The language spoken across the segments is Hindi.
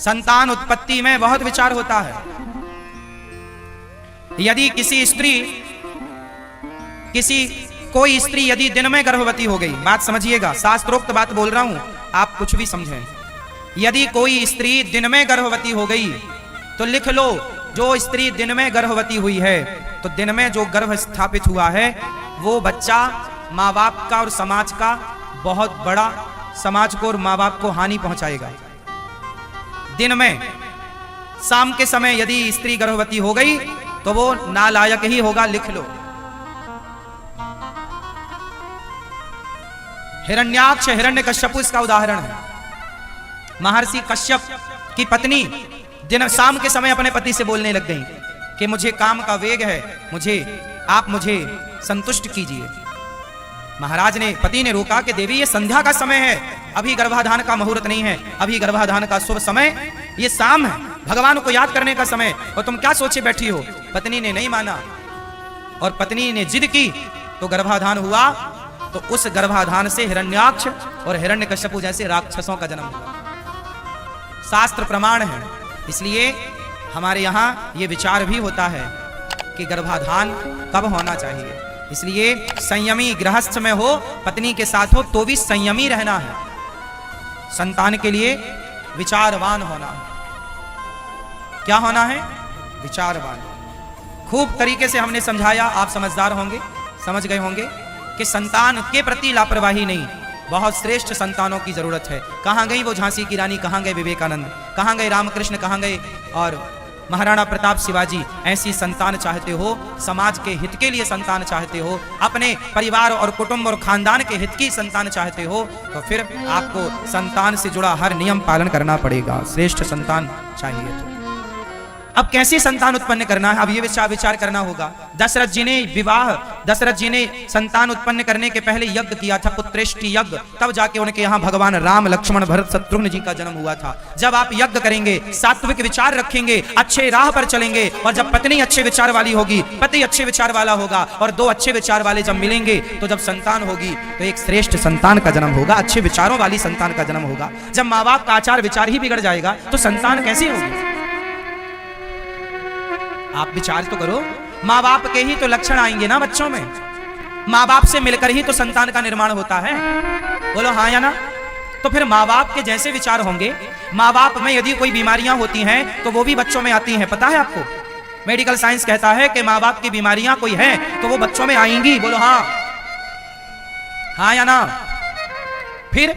संतान उत्पत्ति में बहुत विचार होता है। यदि कोई स्त्री यदि दिन में गर्भवती हो गई, बात समझिएगा, शास्त्रोक्त बात बोल रहा हूं, आप कुछ भी समझें। यदि कोई स्त्री दिन में गर्भवती हो गई तो लिख लो, जो स्त्री दिन में गर्भवती हुई है तो दिन में जो गर्भ स्थापित हुआ है वो बच्चा माँ बाप का और समाज का बहुत बड़ा, समाज को और माँ बाप को हानि पहुंचाएगा। दिन में शाम के समय यदि स्त्री गर्भवती हो गई तो वो नालायक ही होगा, लिख लो। हिरण्याक्ष हिरण्यकश्यप इसका उदाहरण है। महर्षि कश्यप की पत्नी दिन शाम के समय अपने पति से बोलने लग गई कि मुझे काम का वेग है, आप मुझे संतुष्ट कीजिए। महाराज ने, पति ने रोका कि देवी ये संध्या का समय है, अभी गर्भाधान का मुहूर्त नहीं है, अभी गर्भाधान का शुभ समय ये शाम है, भगवान को याद करने का समय, और तुम क्या सोचे बैठी हो। पत्नी ने नहीं माना और पत्नी ने जिद की तो गर्भाधान हुआ। तो उस गर्भाधान से हिरण्याक्ष और हिरण्यकश्यप जैसे राक्षसों का जन्म हुआ। शास्त्र प्रमाण है। इसलिए हमारे यहाँ ये विचार भी होता है कि गर्भाधान कब होना चाहिए। इसलिए संयमी गृहस्थ में हो, पत्नी के साथ हो तो भी संयमी रहना है। संतान के लिए विचारवान होना है। क्या होना है? विचारवान। खूब तरीके से हमने समझाया, आप समझदार होंगे, समझ गए होंगे कि संतान के प्रति लापरवाही नहीं, बहुत श्रेष्ठ संतानों की जरूरत है। कहाँ गई वो झांसी की रानी, कहाँ गए विवेकानंद, कहाँ गए रामकृष्ण, कहाँ गए और महाराणा प्रताप शिवाजी। ऐसी संतान चाहते हो, समाज के हित के लिए संतान चाहते हो, अपने परिवार और कुटुंब और खानदान के हित की संतान चाहते हो, तो फिर आपको संतान से जुड़ा हर नियम पालन करना पड़ेगा। श्रेष्ठ संतान चाहिए। तो अब कैसी संतान उत्पन्न करना है, अब ये विचार करना होगा। दशरथ जी ने संतान उत्पन्न करने के पहले यज्ञ किया था, पुत्रेष्टि यज्ञ, तब जाके उनके यहाँ भगवान राम, लक्ष्मण, भरत, शत्रुघ्न जी का जन्म हुआ था। जब आप यज्ञ करेंगे, सात्विक विचार रखेंगे, अच्छे राह पर चलेंगे, और जब पत्नी अच्छे विचार वाली होगी, पति अच्छे विचार वाला होगा, और दो अच्छे विचार वाले जब मिलेंगे तो जब संतान होगी तो एक श्रेष्ठ संतान का जन्म होगा, अच्छे विचारों वाली संतान का जन्म होगा। जब माँ बाप का आचार विचार ही बिगड़ जाएगा तो संतान कैसी होगी? आप विचार तो करो, माँ बाप के ही तो लक्षण आएंगे ना बच्चों में, माँ बाप से मिलकर ही तो संतान का निर्माण होता है। बोलो हाँ या ना? तो फिर माँ बाप के जैसे विचार होंगे। माँ बाप में यदि कोई बीमारियां होती हैं तो वो भी बच्चों में आती हैं, पता है आपको? मेडिकल साइंस कहता है कि माँ बाप की बीमारियां कोई हैं तो वो बच्चों में आएंगी। बोलो हाँ, हाँ या ना? फिर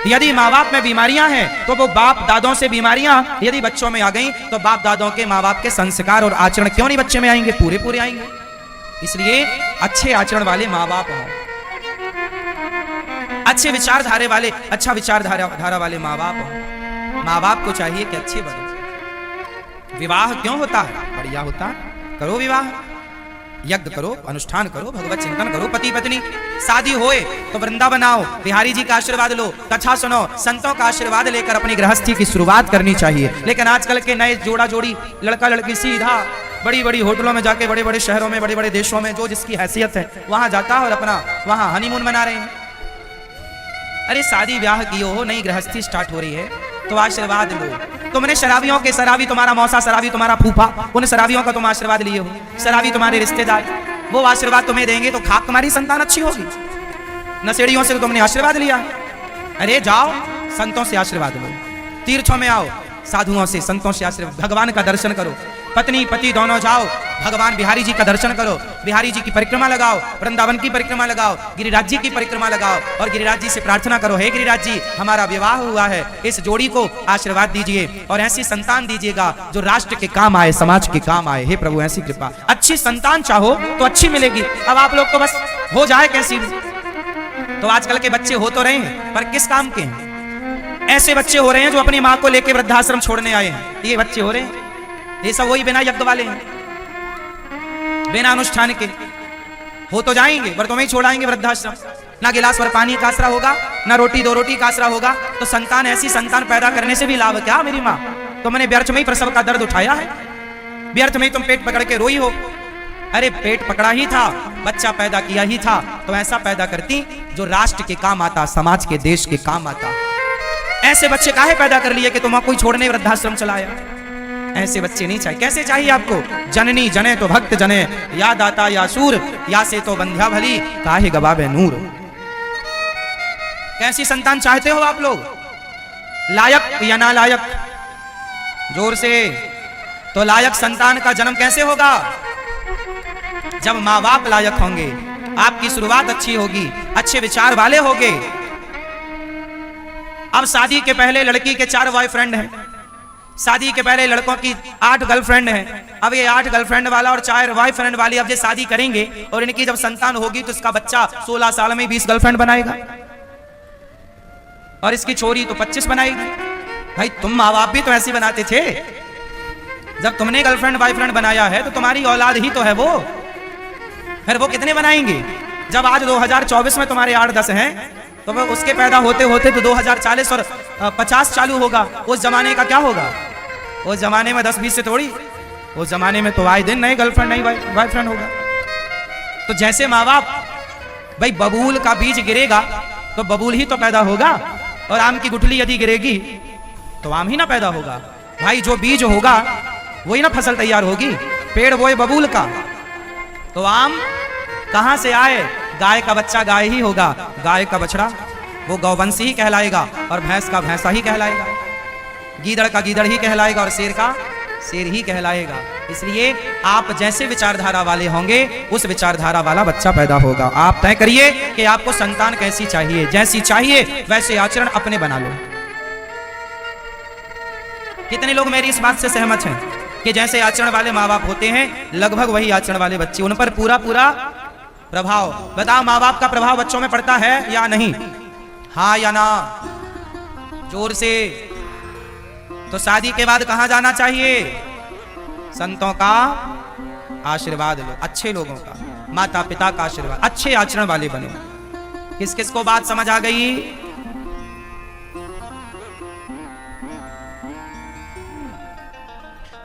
यदि माँ बाप में बीमारियां हैं तो वो बाप दादों से बीमारियां यदि बच्चों में आ गई तो बाप दादों के माँ बाप के संस्कार और आचरण क्यों नहीं बच्चे में आएंगे? पूरे पूरे आएंगे। इसलिए अच्छे आचरण वाले माँ बाप हों, अच्छे विचारधारा वाले, अच्छा विचारधारा वाले माँ बाप हों। माँ बाप को चाहिए कि अच्छे बने। विवाह क्यों होता है? बढ़िया होता है, करो विवाह, यज्ञ करो, अनुष्ठान करो, भगवत चिंतन करो। पति पत्नी शादी होए तो वृंदावन आओ, बिहारी जी का आशीर्वाद लो, कथा सुनो, संतों का आशीर्वाद लेकर अपनी गृहस्थी की शुरुआत करनी चाहिए। लेकिन आजकल के नए जोड़ा जोड़ी, लड़का लड़की सीधा बड़ी बड़ी होटलों में जाके, बड़े बड़े शहरों में, बड़े बड़े देशों में, जो जिसकी हैसियत है वहां जाता है और अपना वहां हनीमून मना रहे हैं। अरे शादी ब्याह की हो, नई गृहस्थी स्टार्ट हो रही है तो आशीर्वाद लो। तुमने शराबियों के, शराबी तुम्हारा मौसा, शराबी तुम्हारा फूफा, उन शराबियों का तुम आशीर्वाद लिए हो, शराबी तुम्हारे रिश्तेदार, वो आशीर्वाद तुम्हें देंगे तो खाक तुम्हारी संतान अच्छी होगी। नशेड़ियों से तो तुमने आशीर्वाद लिया। अरे जाओ संतों से आशीर्वाद लो, तीर्थों में आओ, साधुओं से, संतों से आशीर्वाद, भगवान का दर्शन करो, पत्नी पति दोनों जाओ, भगवान बिहारी जी का दर्शन करो, बिहारी जी की परिक्रमा लगाओ, वृंदावन की परिक्रमा लगाओ, गिरिराज जी की परिक्रमा लगाओ, और गिरिराज जी से प्रार्थना करो, हे गिरिराज जी हमारा विवाह हुआ है, इस जोड़ी को आशीर्वाद दीजिए और ऐसी संतान दीजिएगा जो राष्ट्र के काम आए, समाज के काम आए। हे प्रभु ऐसी कृपा। अच्छी संतान चाहो तो अच्छी मिलेगी। अब आप लोग तो बस हो जाए कैसी भी, तो आजकल के बच्चे हो तो रहे हैं पर किस काम के हैं? ऐसे बच्चे हो रहे हैं जो अपनी माँ को लेकर वृद्धाश्रम छोड़ने आए हैं, ये बच्चे हो रहे हैं। ये सब वही बिना यज्ञ वाले हैं, बिना अनुष्ठान के हो तो जाएंगे पर तुम्हें छोड़ाएंगे वृद्धाश्रम। ना गिलास भर पानी का आसरा होगा, ना रोटी दो रोटी का आसरा होगा। तो संतान, ऐसी संतान पैदा करने से भी लाभ क्या? मेरी माँ, तुमने व्यर्थ में ही प्रसव का दर्द उठाया है, व्यर्थ में ही तुम पेट पकड़ के रोई हो। अरे पेट पकड़ा ही था, बच्चा पैदा किया ही था तो ऐसा पैदा करती जो राष्ट्र के काम आता, समाज के, देश के काम आता। ऐसे बच्चे काहे पैदा कर लिए कि तुम कोई छोड़ने वृद्धाश्रम चलाया? ऐसे बच्चे नहीं चाहिए। कैसे चाहिए आपको? जननी जने तो भक्त जने, या दाता या सूर, या से तो बंध्या भली, काहे गवावे नूर। कैसी संतान चाहते हो आप लोग? लायक या नालायक? जोर से। तो लायक संतान का जन्म कैसे होगा? जब माँ बाप लायक होंगे, आपकी शुरुआत अच्छी होगी, अच्छे विचार वाले होंगे। अब शादी के पहले लड़की के 4 बॉयफ्रेंड हैं, शादी के पहले लड़कों की 8 गर्लफ्रेंड हैं। अब ये 8 गर्लफ्रेंड वाला और 4 बॉयफ्रेंड वाली अब ये शादी करेंगे और इनकी जब संतान होगी तो इसका बच्चा 16 साल में 20 गर्लफ्रेंड बनाएगा और इसकी छोरी तो 25 बनाएगी। भाई तुम माँ बाप भी तो ऐसे बनाते थे। जब तुमने गर्लफ्रेंड बॉयफ्रेंड बनाया है तो तुम्हारी औलाद ही तो है वो। फिर वो कितने बनाएंगे? जब आज 2024 में तुम्हारे 8-10 हैं तो वो उसके पैदा होते होते तो 2040 और 50 चालू होगा। उस जमाने का क्या होगा? उस जमाने में 10-20 से थोड़ी, उस जमाने में तो आए दिन नए गर्लफ्रेंड नई बॉयफ्रेंड होगा। तो जैसे माँ बाप, भाई बबूल का बीज गिरेगा तो बबूल ही तो पैदा होगा, और आम की गुठली यदि गिरेगी तो आम ही ना पैदा होगा। भाई जो बीज होगा वही ना फसल तैयार होगी। पेड़ बोए बबूल का तो आम कहां से आए? गाय का बच्चा गाय ही होगा, गाय का बछड़ा वो गौवंशी ही कहलाएगा, और भैंस का भैंसा ही कहलाएगा, गीदड़ का गीदड़ ही कहलाएगा, और शेर का शेर ही कहलाएगा। इसलिए आप जैसे विचारधारा वाले होंगे उस विचारधारा वाला बच्चा पैदा होगा। आप तय करिए कि आपको संतान कैसी चाहिए, जैसी चाहिए वैसे आचरण अपने बना लो। कितने लोग मेरी इस बात से सहमत हैं कि जैसे आचरण वाले माँ बाप होते हैं लगभग वही आचरण वाले बच्चे, उन पर पूरा पूरा प्रभाव। बताओ माँ बाप का प्रभाव बच्चों में पड़ता है या नहीं? हाँ या ना? जोर से। तो शादी के बाद कहां जाना चाहिए? संतों का आशीर्वाद लो, अच्छे लोगों का, माता पिता का आशीर्वाद, अच्छे आचरण वाले बनो। किस किस को बात समझ आ गई?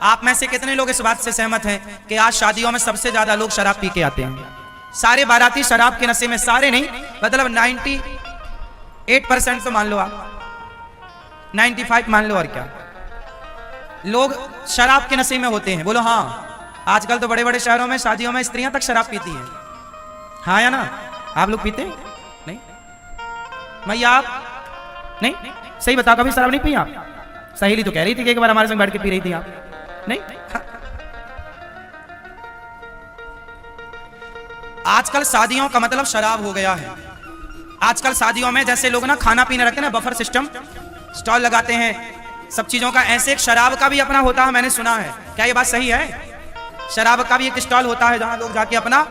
आप में से कितने लोग इस बात से सहमत हैं कि आज शादियों में सबसे ज्यादा लोग शराब पी के आते हैं? सारे बाराती शराब के नशे में, सारे नहीं, मतलब 98% तो मान लो आप, 95 मान लो, और क्या लोग शराब के नशे में होते हैं? बोलो हाँ। आजकल तो बड़े बड़े शहरों में शादियों में स्त्रियां तक शराब पीती हैं। हाँ या ना? आप लोग पीते नहीं? मैया आप नहीं? सही बताओ, कभी शराब नहीं पी आप? सहेली तो कह रही थी कि एक बार हमारे संग बैठ के पी रही थी आप, नहीं? आजकल शादियों का मतलब शराब हो गया है। आजकल शादियों में जैसे लोग ना खाना पीना रखते हैं ना, बफर सिस्टम, स्टॉल लगाते हैं सब चीजों का, ऐसे एक शराब का भी अपना होता है, मैंने सुना है। क्या ये बात सही है? शराब का भी एक स्टॉल होता है जहां लोग जाके अपना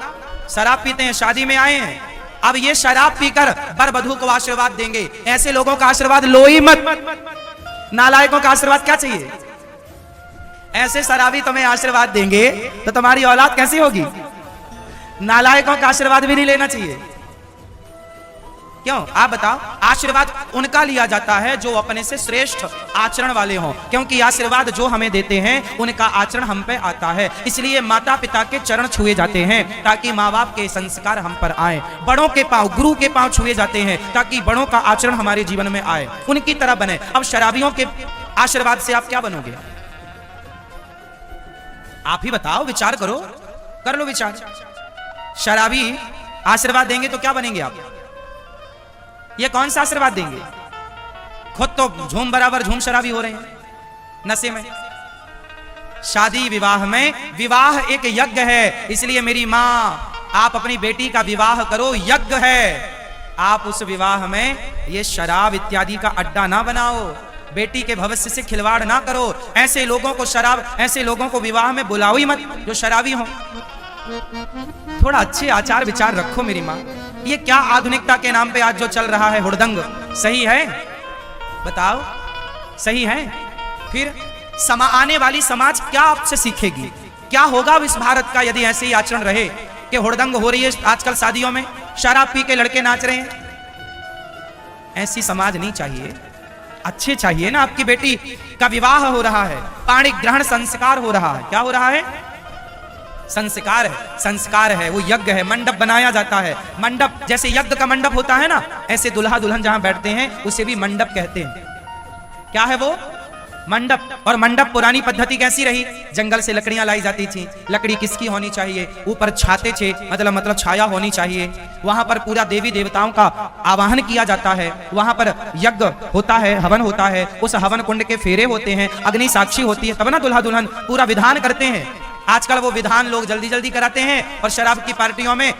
शराब पीते हैं, शादी में आए हैं। अब ये शराब पीकर वर वधू को आशीर्वाद देंगे। ऐसे लोगों का आशीर्वाद लो ही मत। नालायकों का आशीर्वाद क्या चाहिए? ऐसे शराबी तुम्हें आशीर्वाद देंगे तो तुम्हारी औलाद कैसी होगी? नालायकों का आशीर्वाद भी नहीं लेना चाहिए। क्यों? आप बताओ। आशीर्वाद उनका लिया जाता है जो अपने से श्रेष्ठ आचरण वाले हों, क्योंकि आशीर्वाद जो हमें देते हैं उनका आचरण हम पे आता है। इसलिए माता पिता के चरण छुए जाते हैं ताकि माँ बाप के संस्कार हम पर आए। बड़ों के पांव, गुरु के पांव छुए जाते हैं ताकि बड़ों का आचरण हमारे जीवन में आए, उनकी तरह बने। अब शराबियों के आशीर्वाद से आप क्या बनोगे? आप ही बताओ, विचार करो, कर लो विचार। शराबी आशीर्वाद देंगे तो क्या बनेंगे आप? ये कौन सा आशीर्वाद देंगे? खुद तो झूम बराबर झूम शराबी हो रहे हैं नशे में। शादी विवाह में, विवाह एक यज्ञ है, इसलिए मेरी मां आप अपनी बेटी का विवाह करो, यज्ञ है। आप उस विवाह में ये शराब इत्यादि का अड्डा ना बनाओ, बेटी के भविष्य से खिलवाड़ ना करो। ऐसे लोगों को शराब, ऐसे लोगों को विवाह में बुलाओ ही मत जो शराबी हो। थोड़ा अच्छे आचार विचार रखो मेरी माँ। ये क्या आधुनिकता के नाम पे आज जो चल रहा है हुड़दंग, सही है? बताओ, सही है? फिर आने वाली समाज क्या आपसे सीखेगी? क्या होगा इस भारत का यदि ऐसे ही आचरण रहे कि हुड़दंग हो रही है आजकल शादियों में, शराब पी के लड़के नाच रहे हैं? ऐसी समाज नहीं चाहिए। अच्छे चाहिए ना। आपकी बेटी का विवाह हो रहा है, पाणी ग्रहण संस्कार हो रहा है। क्या हो रहा है? संस्कार है, संस्कार है, वो यज्ञ है, मंडप बनाया जाता है। मंडप जैसे यज्ञ का मंडप होता है ना, ऐसे दुल्हा दुल्हन जहां बैठते हैं उसे भी मंडप कहते हैं। क्या है वो? मंडप। और मंडप पुरानी पद्धति कैसी रही? जंगल से लकड़ियां लाई जाती थी। लकड़ी किसकी होनी चाहिए? ऊपर छाते थे, मतलब छाया होनी चाहिए। वहां पर पूरा देवी देवताओं का आवाहन किया जाता है। वहां पर यज्ञ होता है, हवन होता है। उस हवन कुंड के फेरे होते हैं, अग्नि साक्षी होती है, तब ना दुल्हा दुल्हन पूरा विधान करते हैं। आजकल वो विधान लोग जल्दी जल्दी कराते हैं और शराब की पार्टियों में